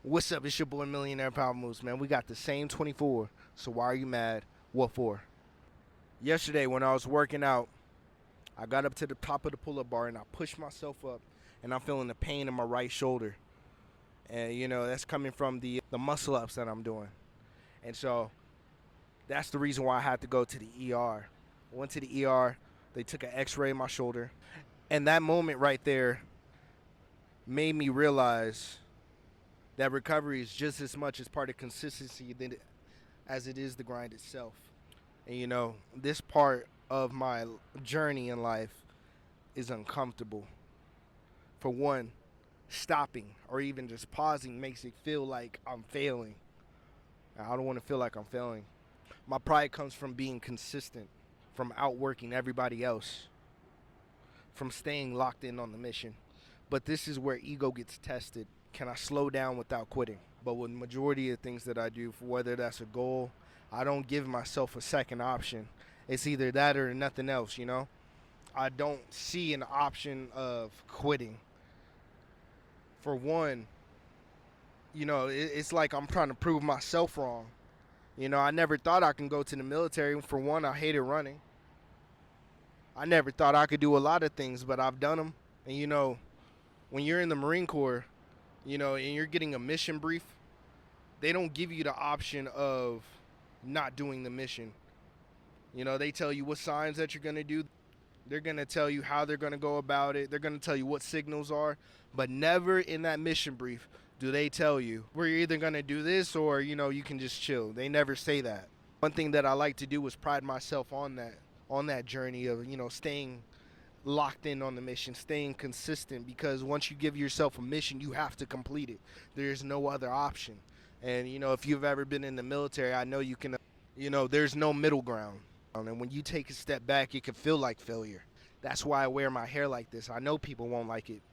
What's up? It's your boy Millionaire Power Moves, man. We got the same 24. So why are you mad? What for? Yesterday when I was working out, I got up to the top of the pull-up bar and I pushed myself up, and I'm feeling the pain in my right shoulder. And that's coming from the muscle ups that I'm doing. And so that's the reason why I had to go to the ER. I went to the ER. They took an X-ray of my shoulder, and that moment right there made me realize that recovery is just as much as part of consistency as it is the grind itself. And this part of my journey in life is uncomfortable. For one, stopping or even just pausing makes it feel like I'm failing. I don't want to feel like I'm failing. My pride comes from being consistent, from outworking everybody else, from staying locked in on the mission. But this is where ego gets tested. Can I slow down without quitting? But with the majority of things that I do, whether that's a goal, I don't give myself a second option. It's either that or nothing else, I don't see an option of quitting. For one, it's like I'm trying to prove myself wrong. I never thought I could go to the military. For one, I hated running. I never thought I could do a lot of things, but I've done them. And when you're in the Marine Corps, and you're getting a mission brief, they don't give you the option of not doing the mission. They tell you what signs that you're going to do. They're going to tell you how they're going to go about it. They're going to tell you what signals are. But never in that mission brief do they tell you, we're either going to do this or, you can just chill. They never say that. One thing that I like to do is pride myself on that journey of, staying locked in on the mission, staying consistent, because once you give yourself a mission, you have to complete it. There's no other option. And if you've ever been in the military, I know you can, there's no middle ground. And when you take a step back, it can feel like failure. That's why I wear my hair like this. I know people won't like it.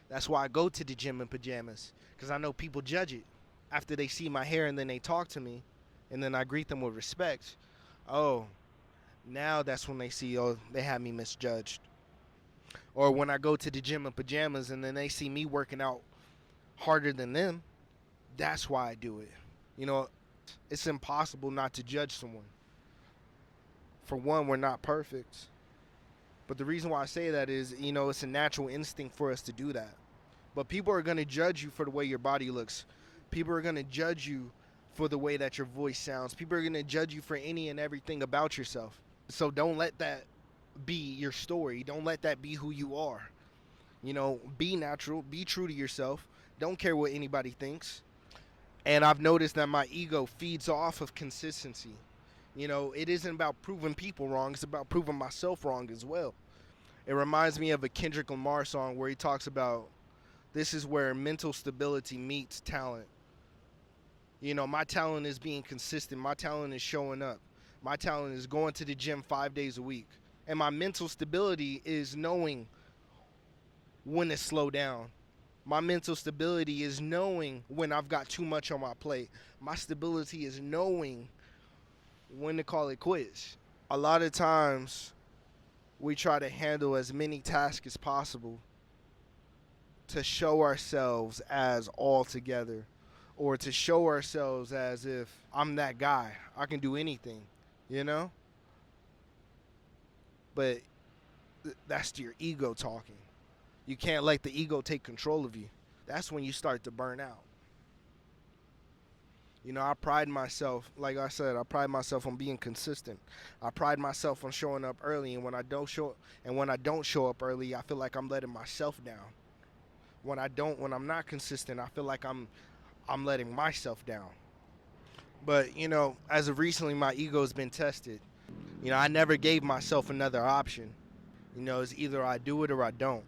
That's why I go to the gym in pajamas, because I know people judge it after they see my hair and then they talk to me and then I greet them with respect. Oh, now that's when they see, they have me misjudged. Or when I go to the gym in pajamas and then they see me working out harder than them, that's why I do it. It's impossible not to judge someone. For one, we're not perfect. But the reason why I say that is, it's a natural instinct for us to do that. But people are going to judge you for the way your body looks. People are going to judge you for the way that your voice sounds. People are going to judge you for any and everything about yourself. So don't let that be your story. Don't let that be who you are. Be natural, be true to yourself. Don't care what anybody thinks. And I've noticed that my ego feeds off of consistency. It isn't about proving people wrong. It's about proving myself wrong as well. It reminds me of a Kendrick Lamar song where he talks about this is where mental stability meets talent. My talent is being consistent. My talent is showing up. My talent is going to the gym 5 days a week. And my mental stability is knowing when to slow down. My mental stability is knowing when I've got too much on my plate. My stability is knowing when to call it quits. A lot of times we try to handle as many tasks as possible to show ourselves as all together, or to show ourselves as if I'm that guy. I can do anything, But that's your ego talking. You can't let the ego take control of you. That's when you start to burn out. I pride myself, like I said, I pride myself on being consistent. I pride myself on showing up early, and when I don't show up early, I feel like I'm letting myself down. When I'm not consistent, I feel like I'm letting myself down. But, as of recently, my ego's been tested. I never gave myself another option. It's either I do it or I don't.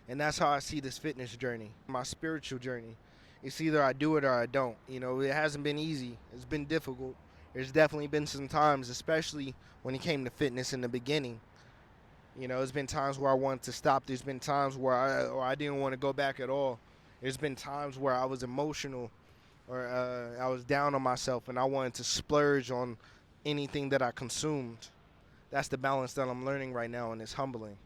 And that's how I see this fitness journey, my spiritual journey. It's either I do it or I don't. It hasn't been easy. It's been difficult. There's definitely been some times, especially when it came to fitness in the beginning. There's been times where I wanted to stop. There's been times where I didn't want to go back at all. There's been times where I was emotional, or I was down on myself and I wanted to splurge on anything that I consumed. That's the balance that I'm learning right now, and it's humbling.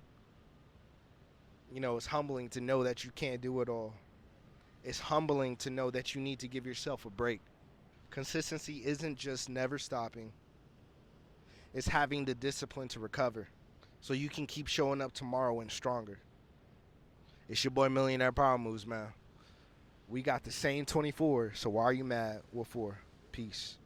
It's humbling to know that you can't do it all. It's humbling to know that you need to give yourself a break. Consistency isn't just never stopping, it's having the discipline to recover so you can keep showing up tomorrow and stronger. It's your boy Millionaire Power Moves, man. We got the same 24, so why are you mad? What for? Peace.